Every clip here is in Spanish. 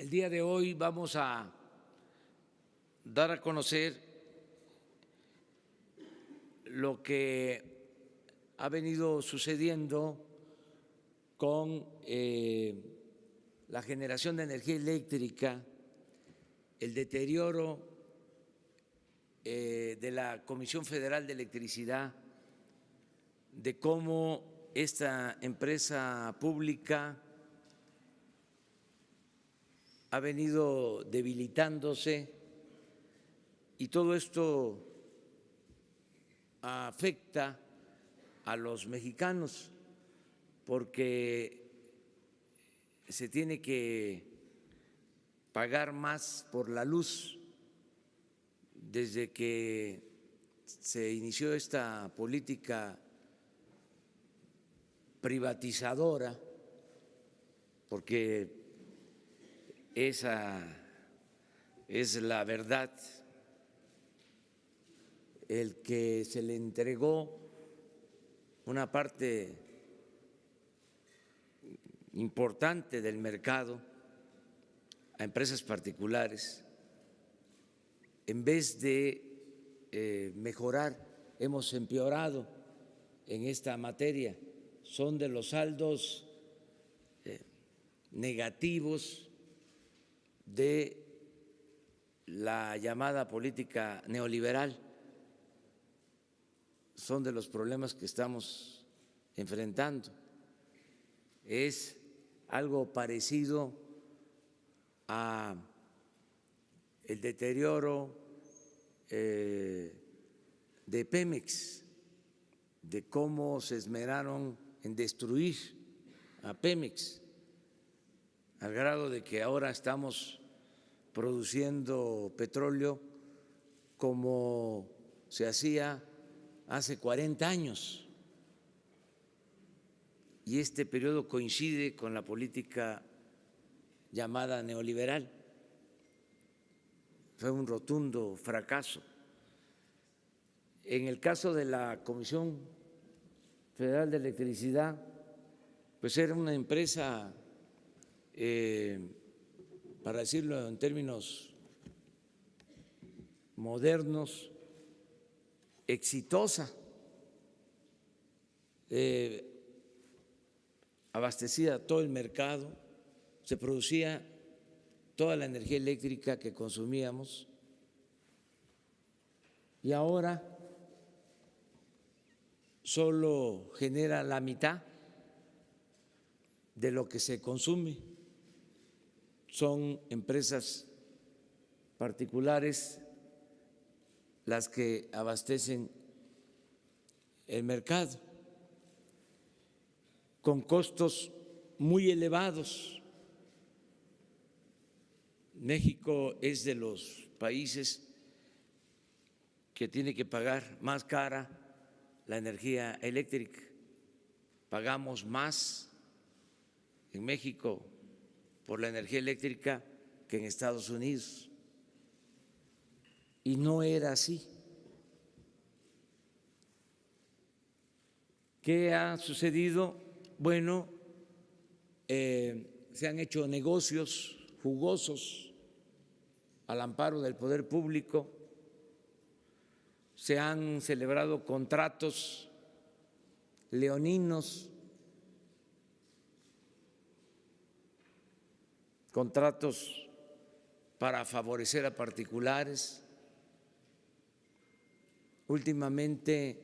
El día de hoy vamos a dar a conocer lo que ha venido sucediendo con la generación de energía eléctrica, el deterioro de la Comisión Federal de Electricidad, de cómo esta empresa pública ha venido debilitándose, y todo esto afecta a los mexicanos porque se tiene que pagar más por la luz. Desde que se inició esta política privatizadora, porque esa es la verdad, el que se le entregó una parte importante del mercado a empresas particulares, en vez de mejorar, hemos empeorado en esta materia. Son de los saldos negativos de la llamada política neoliberal, son de los problemas que estamos enfrentando. Es algo parecido a el deterioro de Pemex, de cómo se esmeraron en destruir a Pemex, al grado de que ahora estamos produciendo petróleo como se hacía hace 40 años. Y este periodo coincide con la política llamada neoliberal. Fue un rotundo fracaso. En el caso de la Comisión Federal de Electricidad, pues era una empresa, para decirlo en términos modernos, exitosa, abastecía todo el mercado, se producía toda la energía eléctrica que consumíamos, y ahora solo genera la mitad de lo que se consume. Son empresas particulares las que abastecen el mercado con costos muy elevados. México es de los países que tiene que pagar más cara la energía eléctrica. Pagamos más en México por la energía eléctrica que en Estados Unidos. Y no era así. ¿Qué ha sucedido? Bueno, se han hecho negocios jugosos al amparo del poder público, se han celebrado contratos leoninos, contratos para favorecer a particulares. Últimamente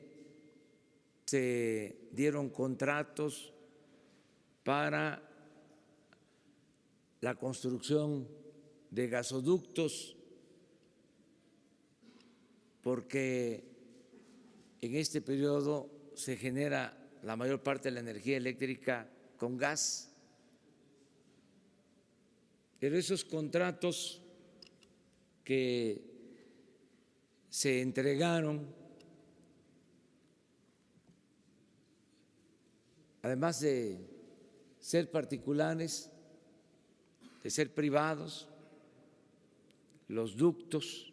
se dieron contratos para la construcción de gasoductos, porque en este periodo se genera la mayor parte de la energía eléctrica con gas. Pero esos contratos que se entregaron, además de ser particulares, de ser privados, los ductos,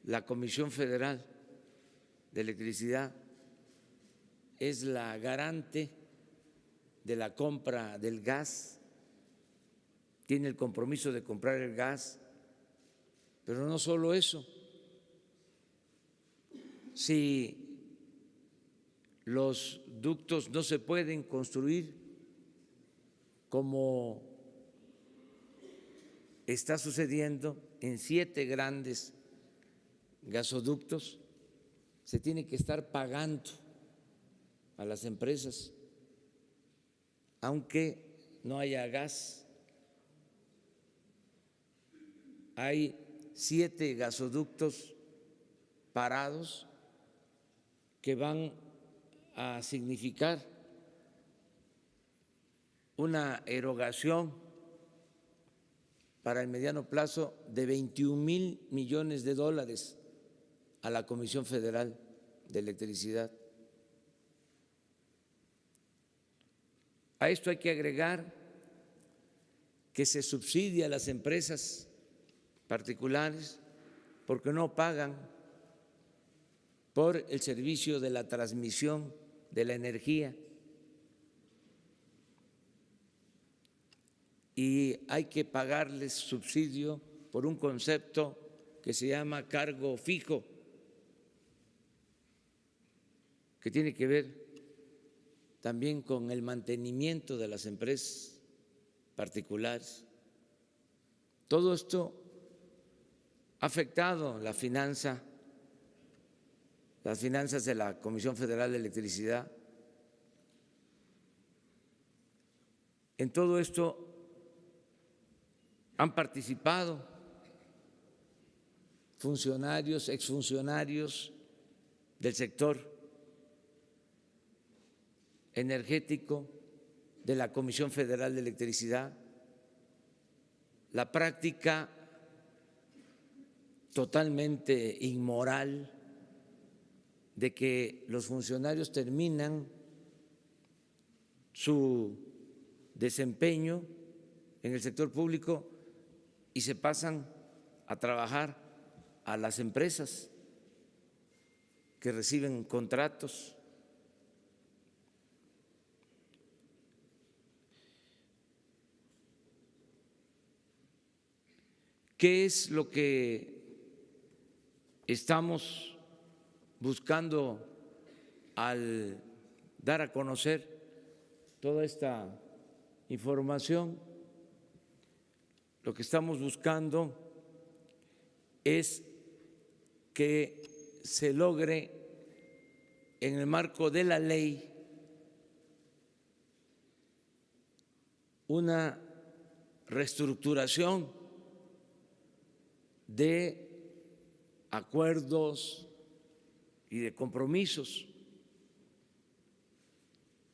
la Comisión Federal de Electricidad es la garante de la compra del gas, tiene el compromiso de comprar el gas, pero no solo eso. Si los ductos no se pueden construir como está sucediendo en 7 grandes gasoductos, se tiene que estar pagando a las empresas, aunque no haya gas. Hay 7 gasoductos parados que van a significar una erogación para el mediano plazo de 21,000 millones de dólares a la Comisión Federal de Electricidad. A esto hay que agregar que se subsidia a las empresas particulares porque no pagan por el servicio de la transmisión de la energía, y hay que pagarles subsidio por un concepto que se llama cargo fijo, que tiene que ver también con el mantenimiento de las empresas particulares. Todo esto ha afectado las finanzas de la Comisión Federal de Electricidad. En todo esto han participado funcionarios, exfuncionarios del sector energético, de la Comisión Federal de Electricidad. La práctica totalmente inmoral de que los funcionarios terminan su desempeño en el sector público y se pasan a trabajar a las empresas que reciben contratos. ¿Qué es lo que estamos buscando al dar a conocer toda esta información? Lo que estamos buscando es que se logre en el marco de la ley una reestructuración de acuerdos y de compromisos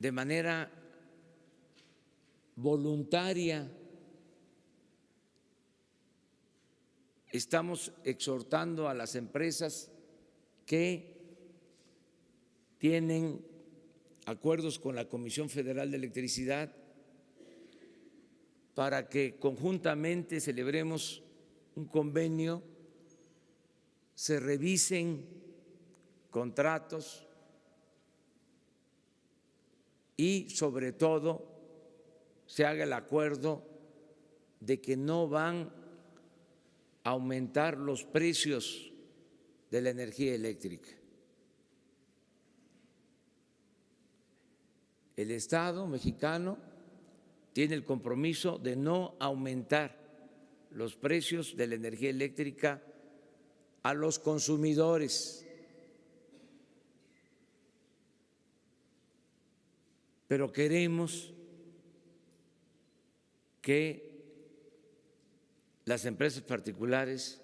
de manera voluntaria. Estamos exhortando a las empresas que tienen acuerdos con la Comisión Federal de Electricidad para que conjuntamente celebremos un convenio, se revisen contratos y sobre todo se haga el acuerdo de que no van a aumentar los precios de la energía eléctrica. El Estado mexicano tiene el compromiso de no aumentar los precios de la energía eléctrica a los consumidores, pero queremos que las empresas particulares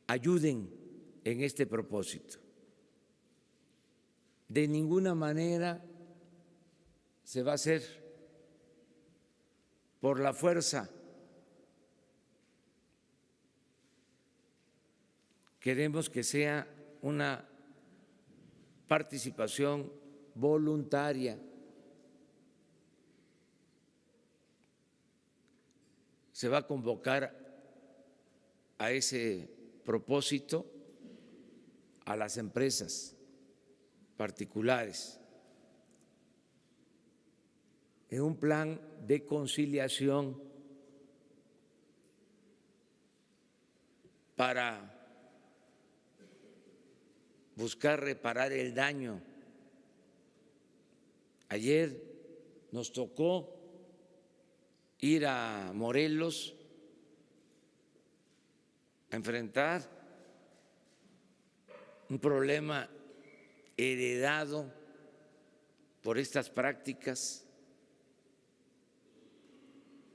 ayuden en este propósito. De ninguna manera se va a hacer por la fuerza. Queremos que sea una participación voluntaria. Se va a convocar a ese propósito a las empresas particulares en un plan de conciliación para buscar reparar el daño. Ayer nos tocó ir a Morelos a enfrentar un problema heredado por estas prácticas,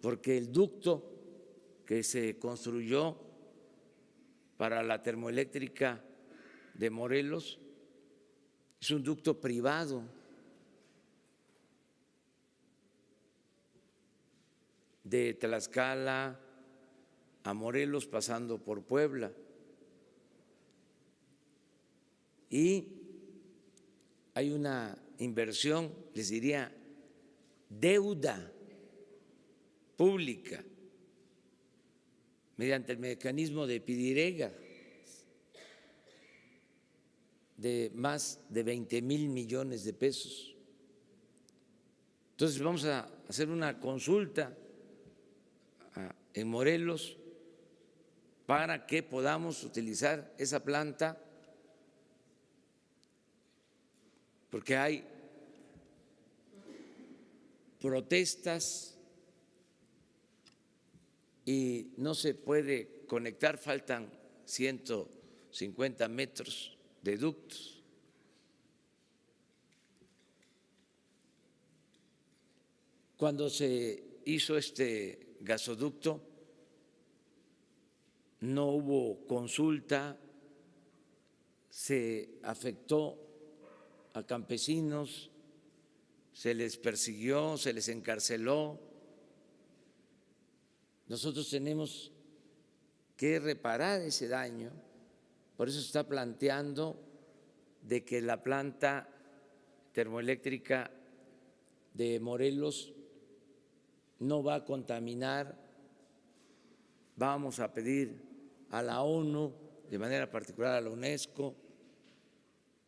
porque el ducto que se construyó para la termoeléctrica de Morelos es un ducto privado. De Tlaxcala a Morelos pasando por Puebla. Y hay una inversión, les diría, deuda pública mediante el mecanismo de Pidirega de más de 20,000 millones de pesos. Entonces vamos a hacer una consulta en Morelos para que podamos utilizar esa planta, porque hay protestas y no se puede conectar, faltan 150 metros de ductos. Cuando se hizo este gasoducto, no hubo consulta, se afectó a campesinos, se les persiguió, se les encarceló. Nosotros tenemos que reparar ese daño, por eso se está planteando de que la planta termoeléctrica de Morelos no va a contaminar. Vamos a pedir a la ONU, de manera particular a la UNESCO,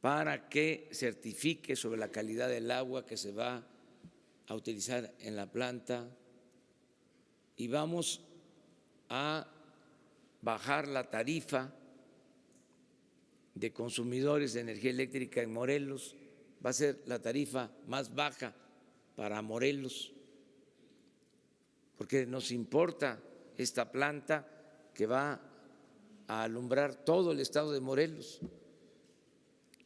para que certifique sobre la calidad del agua que se va a utilizar en la planta, y vamos a bajar la tarifa de consumidores de energía eléctrica en Morelos. Va a ser la tarifa más baja para Morelos, porque nos importa esta planta que va a alumbrar todo el estado de Morelos.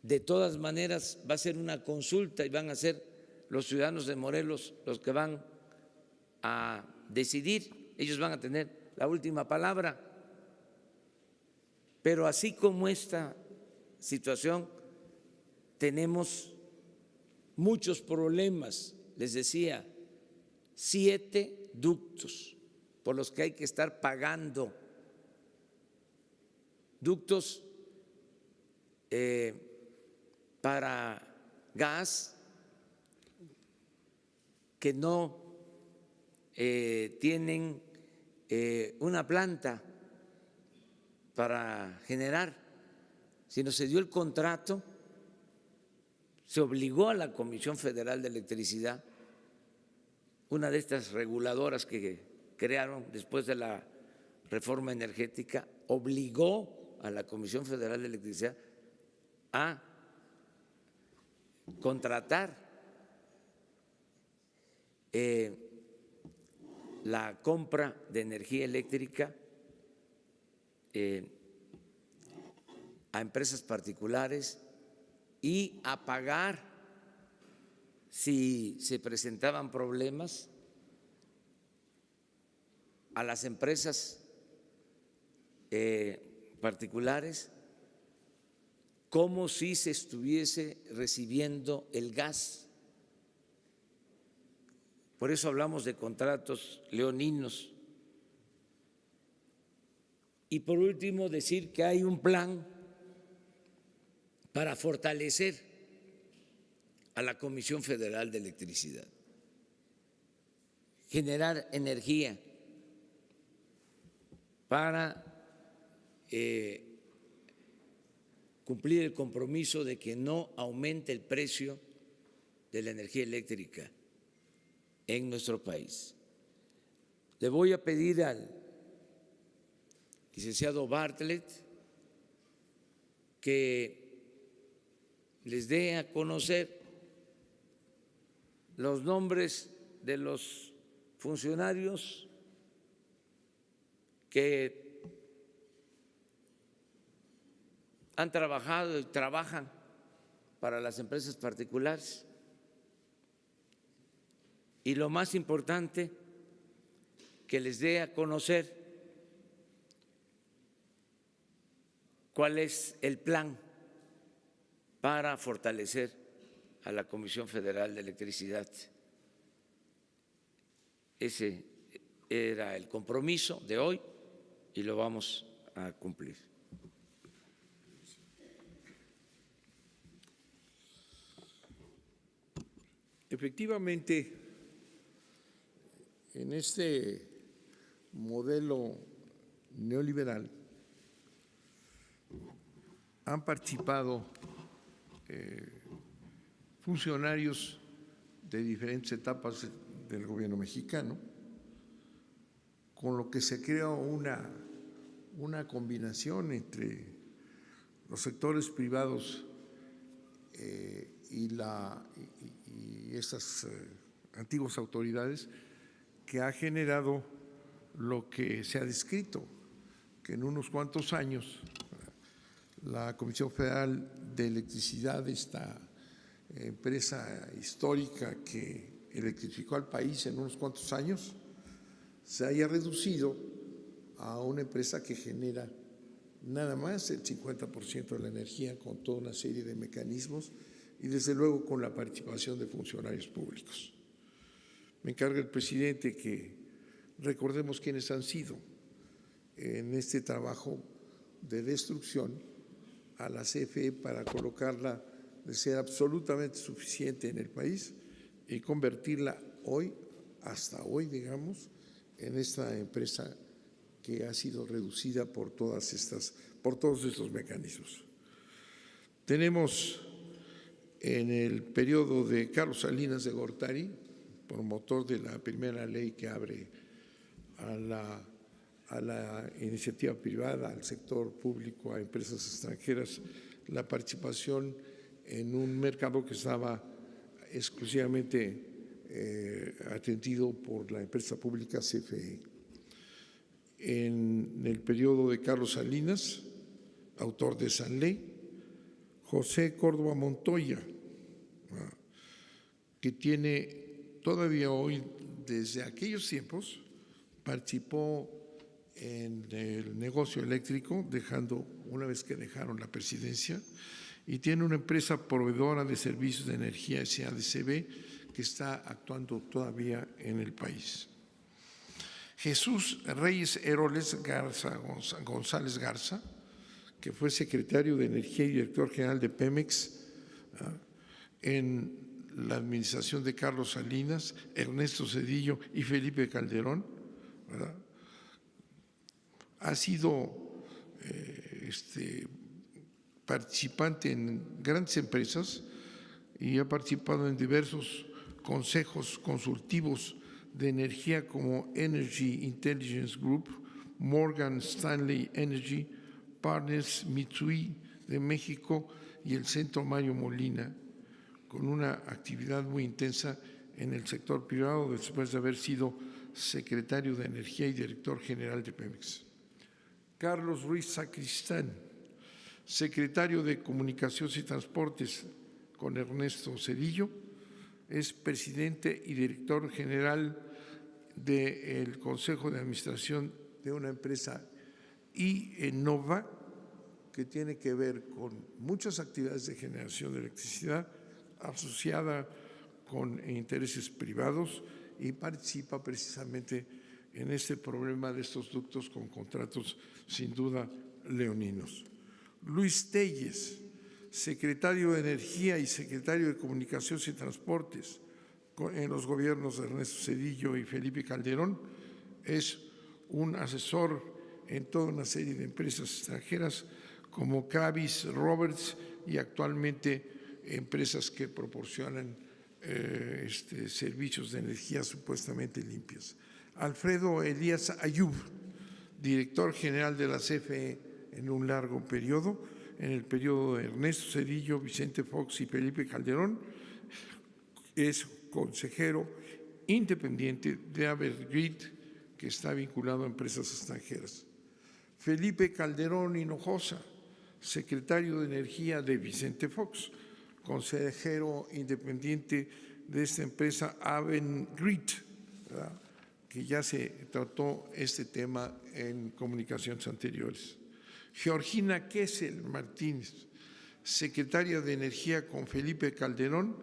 De todas maneras, va a ser una consulta y van a ser los ciudadanos de Morelos los que van a decidir. Ellos van a tener la última palabra. Pero así como esta situación, tenemos muchos problemas. Les decía, 7 ductos por los que hay que estar pagando, ductos para gas que no tienen una planta para generar, sino se dio el contrato, se obligó a la Comisión Federal de Electricidad, una de estas reguladoras que crearon después de la reforma energética, obligó a la Comisión Federal de Electricidad a contratar la compra de energía eléctrica a empresas particulares y a pagar si se presentaban problemas a las empresas particulares, como si se estuviese recibiendo el gas. Por eso hablamos de contratos leoninos. Y por último, decir que hay un plan para fortalecer a la Comisión Federal de Electricidad, generar energía para cumplir el compromiso de que no aumente el precio de la energía eléctrica en nuestro país. Le voy a pedir al licenciado Bartlett, que les dé a conocer los nombres de los funcionarios que han trabajado y trabajan para las empresas particulares. Y lo más importante, que les dé a conocer cuál es el plan para fortalecer a la Comisión Federal de Electricidad. Ese era el compromiso de hoy y lo vamos a cumplir. Efectivamente, en este modelo neoliberal han participado funcionarios de diferentes etapas del gobierno mexicano, con lo que se crea una combinación entre los sectores privados y estas antiguas autoridades, que ha generado lo que se ha descrito, que en unos cuantos años la Comisión Federal de Electricidad, esta empresa histórica que electrificó al país en unos cuantos años, se haya reducido a una empresa que genera nada más el 50% de la energía, con toda una serie de mecanismos y desde luego con la participación de funcionarios públicos. Me encarga el presidente que recordemos quiénes han sido en este trabajo de destrucción a la CFE para colocarla de ser absolutamente suficiente en el país y convertirla hoy, hasta hoy, digamos, en esta empresa que ha sido reducida por todos estos mecanismos. Tenemos en el periodo de Carlos Salinas de Gortari, promotor de la primera ley que abre a la iniciativa privada, al sector público, a empresas extranjeras, la participación en un mercado que estaba exclusivamente atendido por la empresa pública CFE. En el periodo de Carlos Salinas, autor de esa ley, José Córdoba Montoya, que tiene todavía hoy, desde aquellos tiempos, participó en el negocio eléctrico, una vez que dejaron la presidencia, y tiene una empresa proveedora de servicios de energía, SADCB, que está actuando todavía en el país. Jesús Reyes Heroles González Garza, que fue secretario de Energía y director general de Pemex en la administración de Carlos Salinas, Ernesto Zedillo y Felipe Calderón, ¿verdad? Ha sido participante en grandes empresas y ha participado en diversos consejos consultivos de energía como Energy Intelligence Group, Morgan Stanley Energy Partners, Mitsui de México y el Centro Mario Molina, con una actividad muy intensa en el sector privado después de haber sido secretario de Energía y director general de Pemex. Carlos Ruiz Sacristán, secretario de Comunicaciones y Transportes con Ernesto Zedillo, es presidente y director general del Consejo de Administración de una empresa IEnova, que tiene que ver con muchas actividades de generación de electricidad asociada con intereses privados y participa precisamente en este problema de estos ductos con contratos sin duda leoninos. Luis Telles, secretario de Energía y secretario de Comunicaciones y Transportes en los gobiernos de Ernesto Zedillo y Felipe Calderón, es un asesor en toda una serie de empresas extranjeras como Kravis Roberts y actualmente empresas que proporcionan servicios de energía supuestamente limpias. Alfredo Elías Ayub, director general de la CFE en un largo periodo, en el periodo de Ernesto Zedillo, Vicente Fox y Felipe Calderón. Es consejero independiente de Evergrid, que está vinculado a empresas extranjeras. Felipe Calderón Hinojosa, secretario de Energía de Vicente Fox, consejero independiente de esta empresa Avangrid, que ya se trató este tema en comunicaciones anteriores. Georgina Kessel Martínez, secretaria de Energía con Felipe Calderón,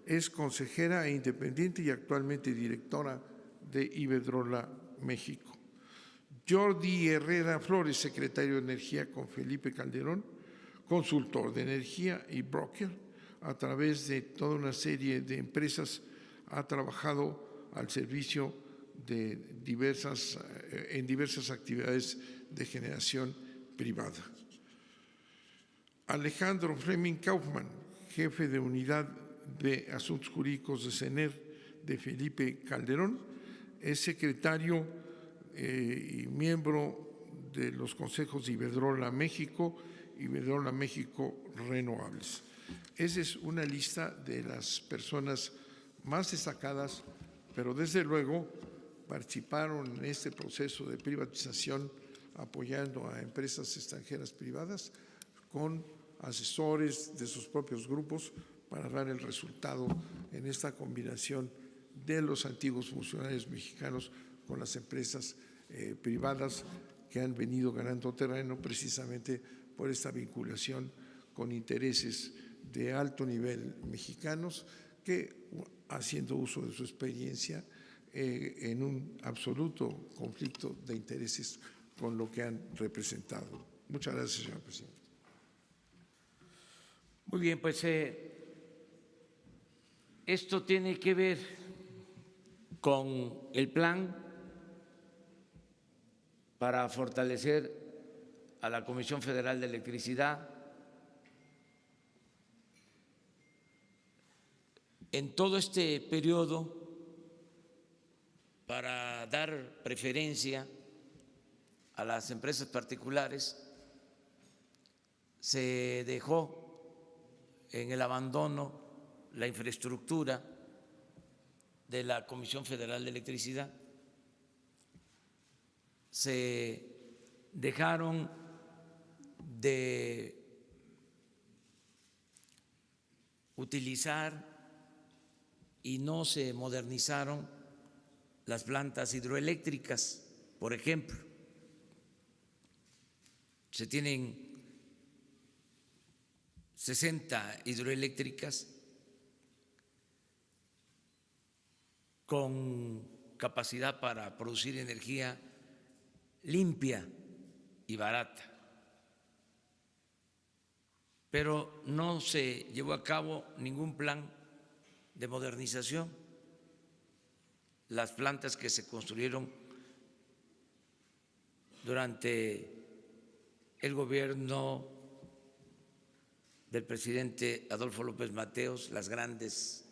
es consejera e independiente y actualmente directora de Iberdrola México. Jordi Herrera Flores, secretario de Energía con Felipe Calderón, consultor de energía y broker. A través de toda una serie de empresas ha trabajado al servicio de en diversas actividades de generación privada. Alejandro Fleming Kaufmann, jefe de unidad de asuntos jurídicos de CENER de Felipe Calderón, es secretario y miembro de los consejos de Iberdrola México y Iberdrola México Renovables. Esa es una lista de las personas más destacadas, pero desde luego participaron en este proceso de privatización apoyando a empresas extranjeras privadas con asesores de sus propios grupos para dar el resultado en esta combinación de los antiguos funcionarios mexicanos con las empresas privadas que han venido ganando terreno precisamente por esta vinculación con intereses de alto nivel mexicanos que, haciendo uso de su experiencia, en un absoluto conflicto de intereses con lo que han representado. Muchas gracias, señor presidente. Muy bien, pues esto tiene que ver con el plan para fortalecer a la Comisión Federal de Electricidad. En todo este periodo, para dar preferencia a las empresas particulares, se dejó en el abandono la infraestructura de la Comisión Federal de Electricidad, se dejaron de utilizar y no se modernizaron las plantas hidroeléctricas, por ejemplo. Se tienen 60 hidroeléctricas con capacidad para producir energía limpia y barata, pero no se llevó a cabo ningún plan de modernización. Las plantas que se construyeron durante el gobierno del presidente Adolfo López Mateos, las grandes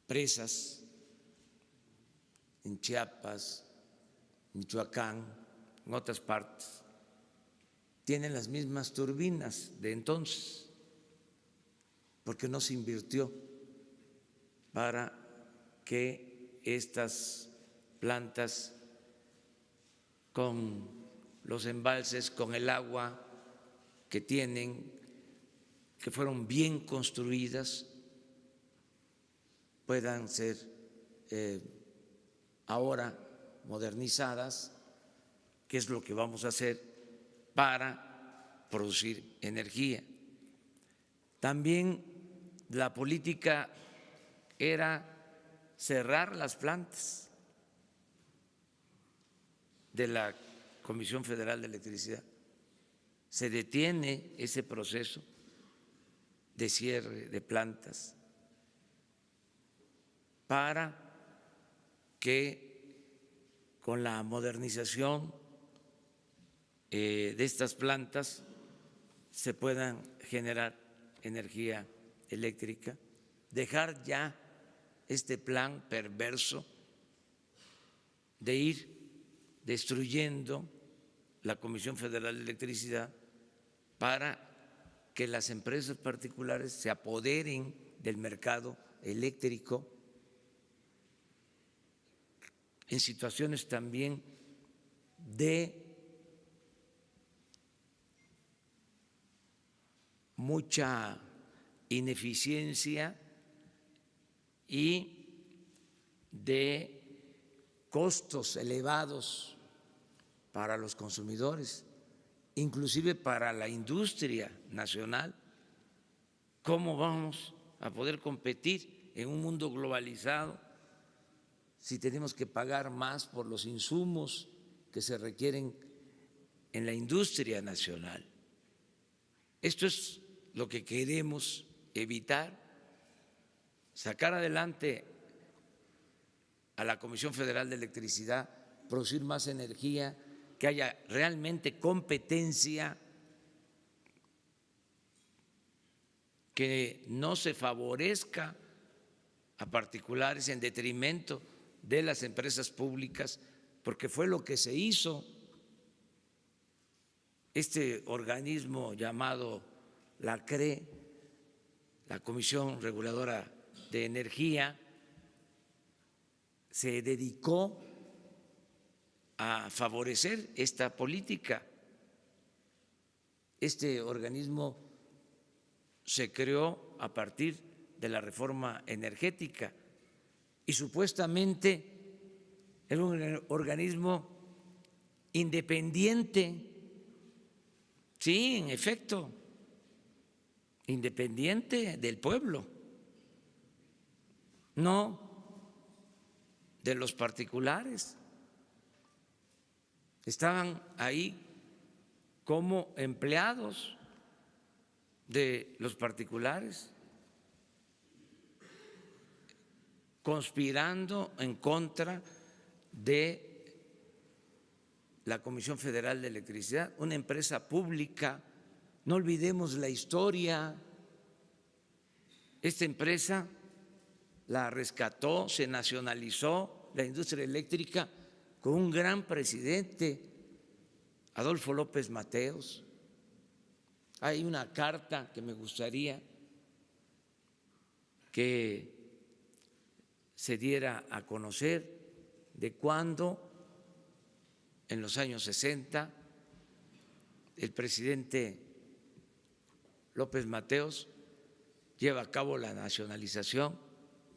presas en Chiapas, Michoacán, en otras partes, tienen las mismas turbinas de entonces, porque no se invirtió para que estas plantas con los embalses, con el agua que tienen, que fueron bien construidas, puedan ser ahora modernizadas, que es lo que vamos a hacer para producir energía. También la política era cerrar las plantas de la Comisión Federal de Electricidad. Se detiene ese proceso de cierre de plantas para que con la modernización de estas plantas se puedan generar energía eléctrica, dejar ya este plan perverso de ir destruyendo la Comisión Federal de Electricidad para que las empresas particulares se apoderen del mercado eléctrico en situaciones también de mucha ineficiencia y de costos elevados para los consumidores, inclusive para la industria nacional. ¿Cómo vamos a poder competir en un mundo globalizado si tenemos que pagar más por los insumos que se requieren en la industria nacional? Esto es lo que queremos evitar, sacar adelante a la Comisión Federal de Electricidad, producir más energía, que haya realmente competencia, que no se favorezca a particulares en detrimento de las empresas públicas, porque fue lo que se hizo. Este organismo llamado la CRE, la Comisión Reguladora de Energía, se dedicó a favorecer esta política. Este organismo se creó a partir de la reforma energética y supuestamente era un organismo independiente. Sí, en efecto, independiente del pueblo, no de los particulares. Estaban ahí como empleados de los particulares, conspirando en contra de la Comisión Federal de Electricidad, una empresa pública. No olvidemos la historia. Esta empresa la rescató, se nacionalizó la industria eléctrica con un gran presidente, Adolfo López Mateos. Hay una carta que me gustaría que se diera a conocer de cuando, en los años 60, el presidente López Mateos lleva a cabo la nacionalización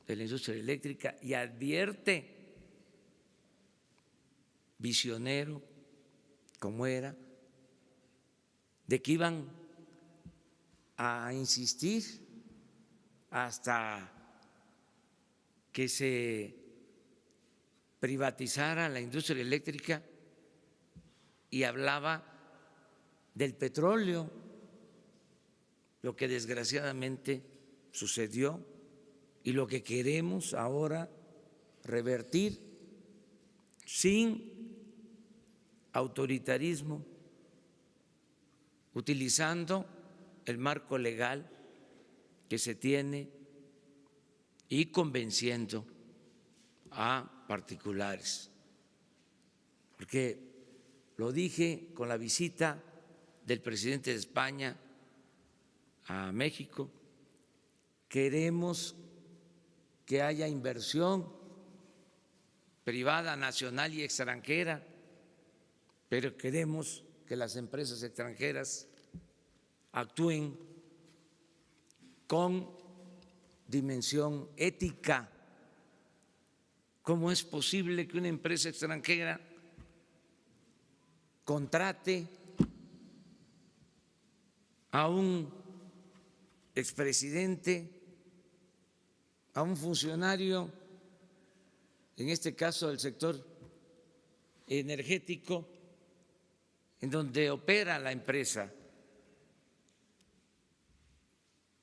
de la industria eléctrica y advierte, visionario como era, de que iban a insistir hasta que se privatizara la industria eléctrica, y hablaba del petróleo, lo que desgraciadamente sucedió y lo que queremos ahora revertir sin autoritarismo, utilizando el marco legal que se tiene y convenciendo a particulares. Porque lo dije con la visita del presidente de España a México, queremos que haya inversión privada, nacional y extranjera, pero queremos que las empresas extranjeras actúen con dimensión ética. ¿Cómo es posible que una empresa extranjera contrate a un expresidente, a un funcionario, en este caso del sector energético, en donde opera la empresa?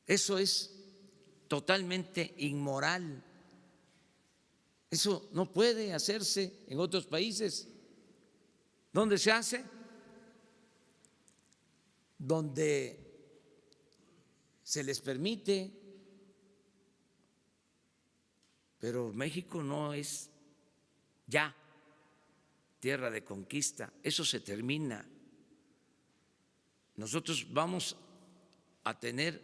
Eso es totalmente inmoral. Eso no puede hacerse en otros países. ¿Dónde se hace? Donde se les permite, pero México no es ya tierra de conquista. Eso se termina. Nosotros vamos a tener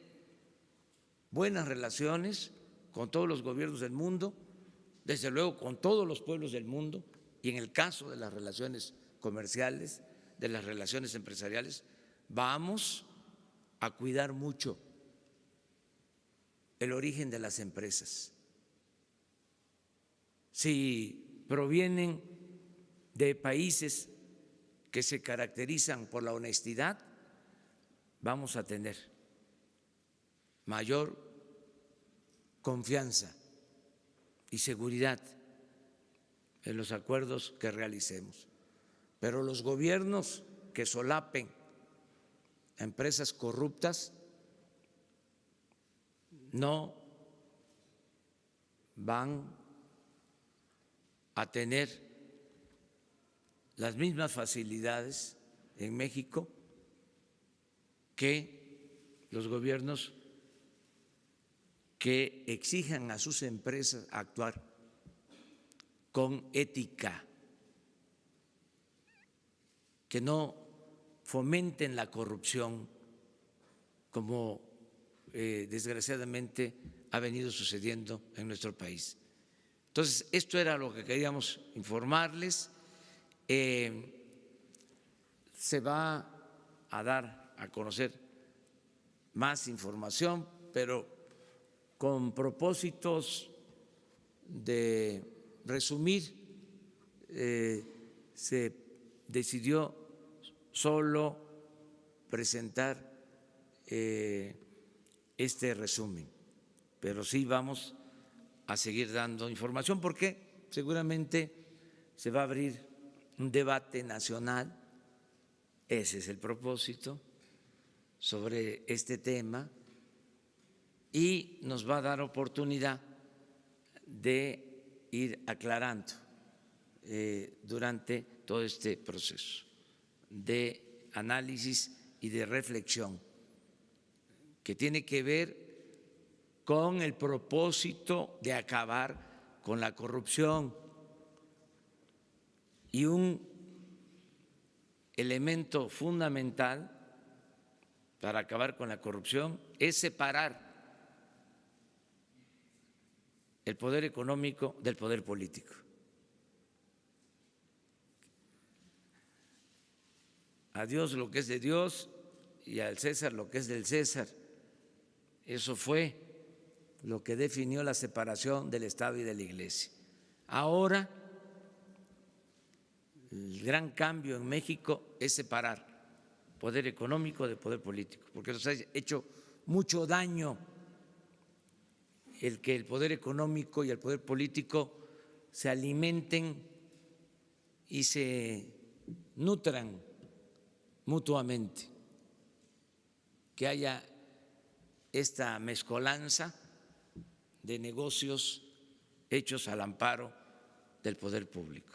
buenas relaciones con todos los gobiernos del mundo, desde luego con todos los pueblos del mundo, y en el caso de las relaciones comerciales, de las relaciones empresariales, vamos a cuidar mucho el origen de las empresas. Si provienen de países que se caracterizan por la honestidad, vamos a tener mayor confianza y seguridad en los acuerdos que realicemos. Pero los gobiernos que solapen a empresas corruptas no van a tener las mismas facilidades en México que los gobiernos que exijan a sus empresas actuar con ética, que no fomenten la corrupción como desgraciadamente ha venido sucediendo en nuestro país. Entonces, esto era lo que queríamos informarles. Se va a dar a conocer más información, pero con propósitos de resumir, se decidió solo presentar este resumen, pero sí vamos a seguir dando información porque seguramente se va a abrir un debate nacional, ese es el propósito, sobre este tema, y nos va a dar oportunidad de ir aclarando durante todo este proceso de análisis y de reflexión que tiene que ver con el propósito de acabar con la corrupción. Y un elemento fundamental para acabar con la corrupción es separar el poder económico del poder político. A Dios lo que es de Dios y al César lo que es del César. Eso fue lo que definió la separación del Estado y de la Iglesia. Ahora, el gran cambio en México es separar poder económico de poder político, porque nos ha hecho mucho daño el que el poder económico y el poder político se alimenten y se nutran mutuamente, que haya esta mezcolanza de negocios hechos al amparo del poder público.